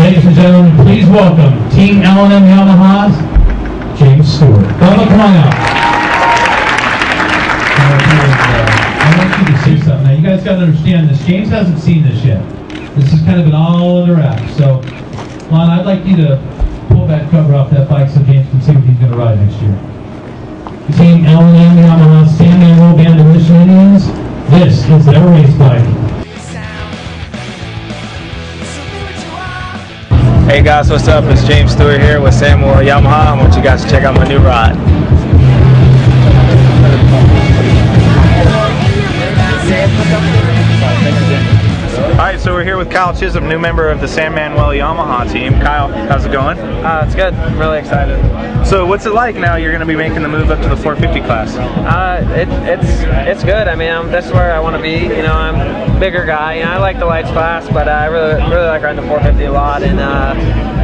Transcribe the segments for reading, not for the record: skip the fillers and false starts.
Ladies and gentlemen, please welcome Team L&M Yamaha's James Stewart. Bubba, come on out. I want you to see something. Now, you guys got to understand this. James hasn't seen this yet. This has kind of been all under wraps. So, Lon, I'd like you to pull that cover off that bike so James can see what he's going to ride next year. Team L&M Yamaha San Manuel Band of Mission Indians, this is their race bike. Hey guys, what's up? It's James Stewart here with San Manuel Yamaha. I want you guys to check out my new ride. Alright, so we're here with Kyle Chisholm, new member of the San Manuel Yamaha team. Kyle, how's it going? It's good. I'm really excited. So what's it like now you're going to be making the move up to the 450 class? It's good. I mean, that's where I want to be. You know, I'm a bigger guy. You know, I like the lights class, but I really like riding the 450 a lot, and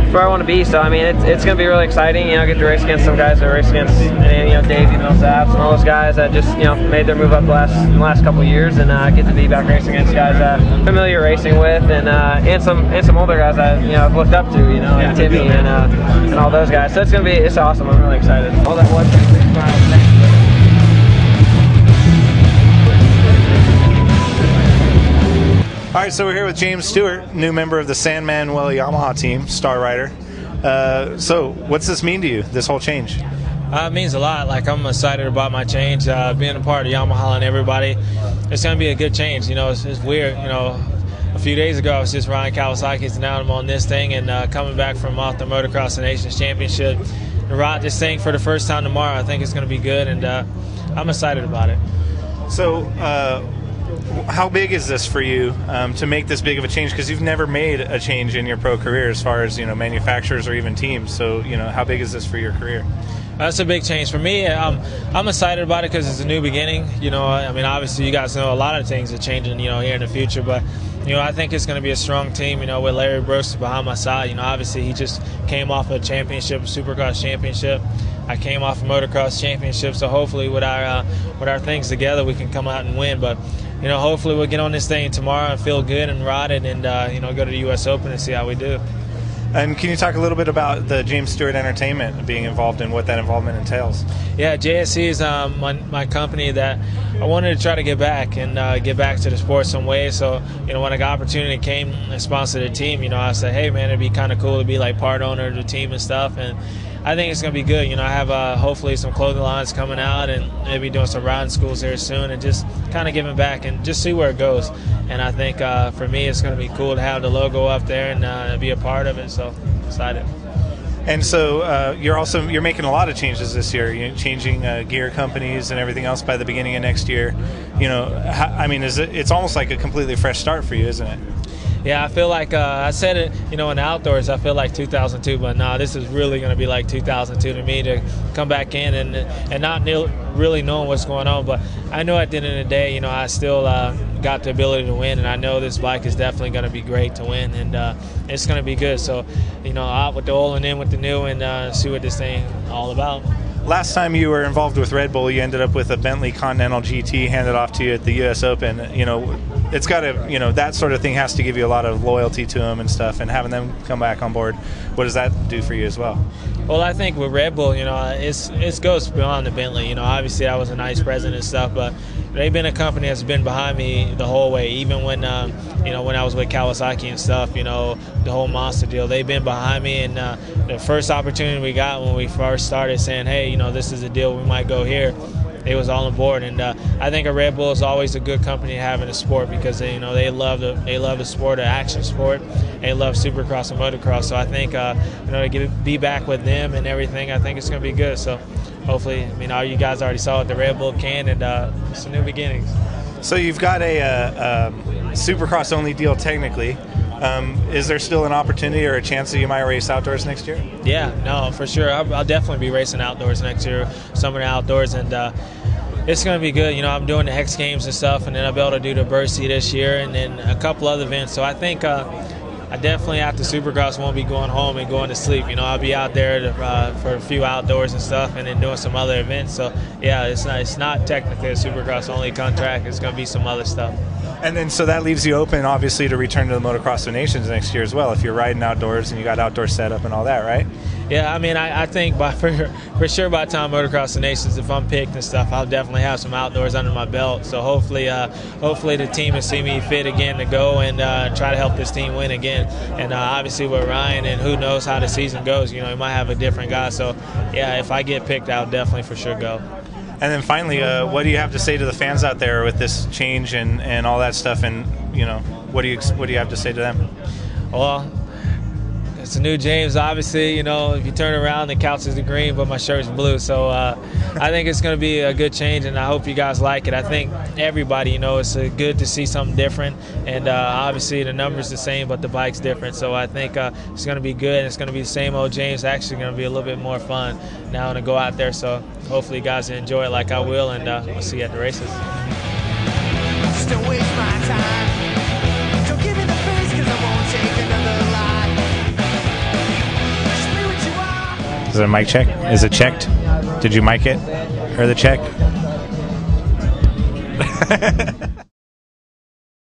it's where I want to be. So I mean, it's going to be really exciting. You know, get to race against some guys that race against, you know, Davey Millsaps and all those guys that just, you know, made their move up in the last couple of years, and get to be back racing against guys that I'm familiar racing with, and some older guys that, you know, I've looked up to. You know, like Timmy and all those guys. So it's awesome. I'm really excited. All that was. All right, so we're here with James Stewart, new member of the San Manuel Yamaha team, star rider. So what's this mean to you, this whole change? It means a lot. Like, I'm excited about my change, being a part of Yamaha and everybody. It's going to be a good change. You know, it's weird. You know, a few days ago I was just riding Kawasaki's, and now I'm on this thing, and coming back from off the Motocross Nations Championship to ride this thing for the first time tomorrow. I think it's going to be good, and I'm excited about it. So how big is this for you to make this big of a change? Because you've never made a change in your pro career as far as, you know, manufacturers or even teams. So, you know, how big is this for your career? That's a big change for me. I'm excited about it because it's a new beginning. You know, I mean, obviously you guys know a lot of things are changing, you know, here in the future, but you know, I think it's going to be a strong team, you know, with Larry Brooks behind my side. You know, obviously he just came off a championship, a Supercross championship. I came off a motocross championship, so hopefully with our things together we can come out and win. But you know, hopefully we'll get on this thing tomorrow and feel good and ride it, and you know, go to the U.S. Open and see how we do. And can you talk a little bit about the James Stewart Entertainment being involved in what that involvement entails? Yeah, JSC is my company that I wanted to try to get back and get back to the sport some way. So, you know, when I got opportunity came and sponsor the team, you know, I said, hey man, it'd be kind of cool to be like part owner of the team and stuff. And I think it's going to be good. You know, I have hopefully some clothing lines coming out, and maybe doing some riding schools here soon, and just kind of giving back and just see where it goes. And I think for me it's going to be cool to have the logo up there and be a part of it. So excited. And so you're making a lot of changes this year. You're changing gear companies and everything else by the beginning of next year. You know, I mean, it's almost like a completely fresh start for you, isn't it? Yeah, I feel like I said it, you know, in the outdoors, I feel like 2002, but no, this is really going to be like 2002 to me, to come back in and not really knowing what's going on. But I know at the end of the day, you know, I still got the ability to win, and I know this bike is definitely going to be great to win, and it's going to be good. So, you know, out with the old and in with the new, and see what this thing all about. Last time you were involved with Red Bull, you ended up with a Bentley Continental GT handed off to you at the U.S. Open. You know, it's got to, you know, that sort of thing has to give you a lot of loyalty to them and stuff, and having them come back on board, what does that do for you as well? Well, I think with Red Bull, you know, it goes beyond the Bentley. You know, obviously I was a nice president and stuff, but they've been a company that's been behind me the whole way. Even when, you know, when I was with Kawasaki and stuff, you know, the whole Monster deal, they've been behind me. And the first opportunity we got when we first started saying, hey, you know, this is a deal, we might go here, they was all on board. And I think a Red Bull is always a good company to have in the sport, because they, you know, they love the sport, the action sport. They love Supercross and motocross. So I think you know, to be back with them and everything, I think it's going to be good. So hopefully, I mean, all you guys already saw what the Red Bull can, and it's some new beginnings. So you've got a Supercross only deal technically. Is there still an opportunity or a chance that you might race outdoors next year? Yeah, no, for sure. I'll definitely be racing outdoors next year, summer outdoors, and it's going to be good. You know, I'm doing the Hex Games and stuff, and then I'll be able to do the Bercy this year, and then a couple other events. So I think I definitely, after Supercross, won't be going home and going to sleep. You know, I'll be out there for a few outdoors and stuff, and then doing some other events. So yeah, it's not technically a Supercross only contract. It's going to be some other stuff. And then so that leaves you open, obviously, to return to the Motocross of Nations next year as well, if you're riding outdoors and you got outdoor setup and all that, right? Yeah, I mean, I think for sure by the time Motocross of Nations, if I'm picked and stuff, I'll definitely have some outdoors under my belt. So hopefully the team will see me fit again to go and try to help this team win again. And obviously with Ryan, and who knows how the season goes, you know, he might have a different guy. So yeah, if I get picked, I'll definitely for sure go. And then finally, what do you have to say to the fans out there with this change and all that stuff? And you know, what do you have to say to them? Well, it's a new James, obviously. You know, if you turn around, the couch is green, but my shirt's blue. So I think it's going to be a good change, and I hope you guys like it. I think everybody, you know, it's good to see something different. And obviously the number's the same, but the bike's different. So I think it's going to be good, and it's going to be the same old James. Actually going to be a little bit more fun now to go out there. So hopefully you guys enjoy it like I will, and we'll see you at the races. Still waste my time. Don't give me the face, 'cause I won't take another lie. Is it a mic check? Is it checked? Did you mic it? Or the check?